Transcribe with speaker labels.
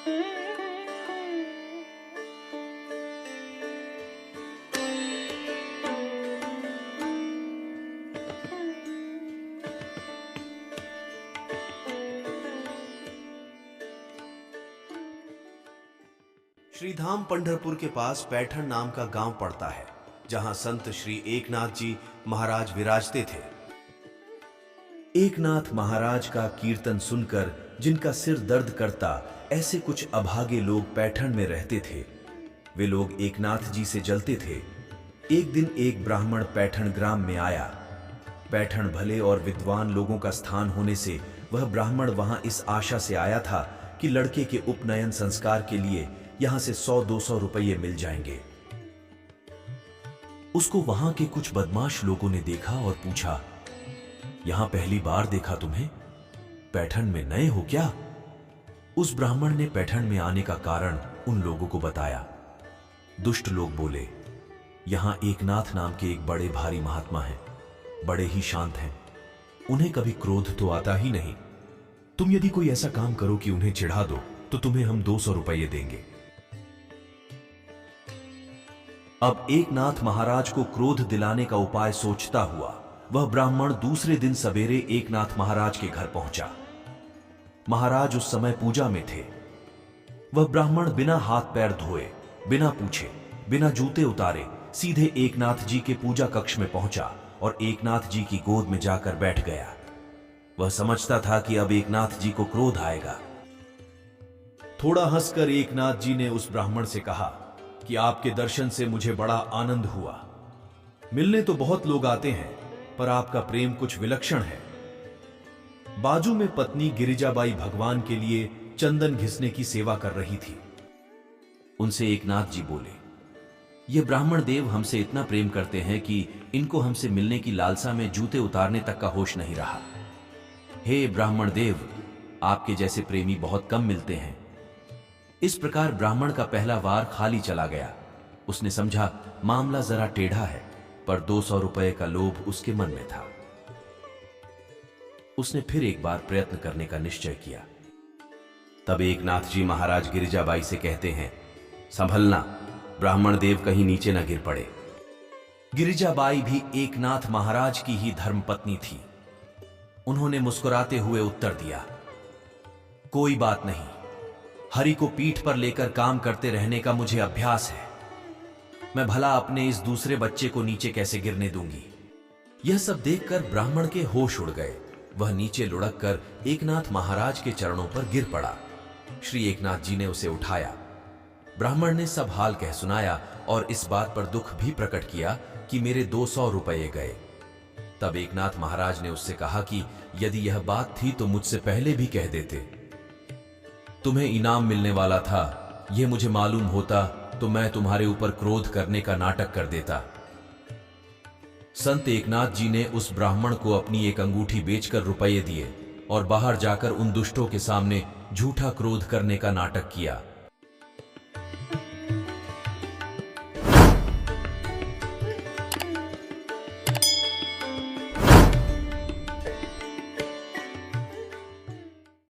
Speaker 1: श्रीधाम पंढरपुर के पास पैठण नाम का गांव पड़ता है, जहां संत श्री एकनाथ जी महाराज विराजते थे। एकनाथ महाराज का कीर्तन सुनकर जिनका सिर दर्द करता, ऐसे कुछ अभागे लोग पैठण में रहते थे। वे लोग एकनाथ जी से जलते थे। एक दिन एक ब्राह्मण पैठण ग्राम में आया। पैठण भले और विद्वान लोगों का स्थान होने से वह ब्राह्मण वहां इस आशा से आया था कि लड़के के उपनयन संस्कार के लिए यहां से 100-200 रुपये मिल जाएंगे। उसको वहां के कुछ बदमाश लोगों ने देखा और पूछा, यहां पहली बार देखा तुम्हें? पैठण में नए हो क्या? उस ब्राह्मण ने पैठण में आने का कारण उन लोगों को बताया। दुष्ट लोग बोले, यहां एकनाथ नाम के एक बड़े भारी महात्मा हैं, बड़े ही शांत हैं, उन्हें कभी क्रोध तो आता ही नहीं। तुम यदि कोई ऐसा काम करो कि उन्हें चिढ़ा दो तो तुम्हें हम 200 रुपये देंगे। अब एकनाथ महाराज को क्रोध दिलाने का उपाय सोचता हुआ वह ब्राह्मण दूसरे दिन सवेरे एकनाथ महाराज के घर पहुंचा। महाराज उस समय पूजा में थे। वह ब्राह्मण बिना हाथ पैर धोए, बिना पूछे, बिना जूते उतारे सीधे एकनाथ जी के पूजा कक्ष में पहुंचा और एकनाथ जी की गोद में जाकर बैठ गया। वह समझता था कि अब एकनाथ जी को क्रोध आएगा। थोड़ा हंसकर एकनाथ जी ने उस ब्राह्मण से कहा कि आपके दर्शन से मुझे बड़ा आनंद हुआ। मिलने तो बहुत लोग आते हैं, पर आपका प्रेम कुछ विलक्षण है। बाजू में पत्नी गिरिजाबाई भगवान के लिए चंदन घिसने की सेवा कर रही थी। उनसे एकनाथ जी बोले, ये ब्राह्मण देव हमसे इतना प्रेम करते हैं कि इनको हमसे मिलने की लालसा में जूते उतारने तक का होश नहीं रहा। हे ब्राह्मण देव, आपके जैसे प्रेमी बहुत कम मिलते हैं। इस प्रकार ब्राह्मण का पहला वार खाली चला गया। उसने समझा मामला जरा टेढ़ा है, पर 200 रुपए का लोभ उसके मन में था। उसने फिर एक बार प्रयत्न करने का निश्चय किया। तब एकनाथ जी महाराज गिरिजाबाई से कहते हैं, संभलना, ब्राह्मण देव कहीं नीचे न गिर पड़े। गिरिजाबाई भी एकनाथ महाराज की ही धर्मपत्नी थी। उन्होंने मुस्कुराते हुए उत्तर दिया, कोई बात नहीं, हरि को पीठ पर लेकर काम करते रहने का मुझे अभ्यास है। मैं भला अपने इस दूसरे बच्चे को नीचे कैसे गिरने दूंगी। यह सब देखकर ब्राह्मण के होश उड़ गए। वह नीचे लुढ़क कर एकनाथ महाराज के चरणों पर गिर पड़ा। श्री एकनाथ जी ने उसे उठाया। ब्राह्मण ने सब हाल कह सुनाया और इस बात पर दुख भी प्रकट किया कि मेरे 200 रुपये गए। तब एकनाथ महाराज ने उससे कहा कि यदि यह बात थी तो मुझसे पहले भी कह देते। तुम्हें इनाम मिलने वाला था, यह मुझे मालूम होता तो मैं तुम्हारे ऊपर क्रोध करने का नाटक कर देता। संत एकनाथ जी ने उस ब्राह्मण को अपनी एक अंगूठी बेचकर रुपये दिए और बाहर जाकर उन दुष्टों के सामने झूठा क्रोध करने का नाटक किया।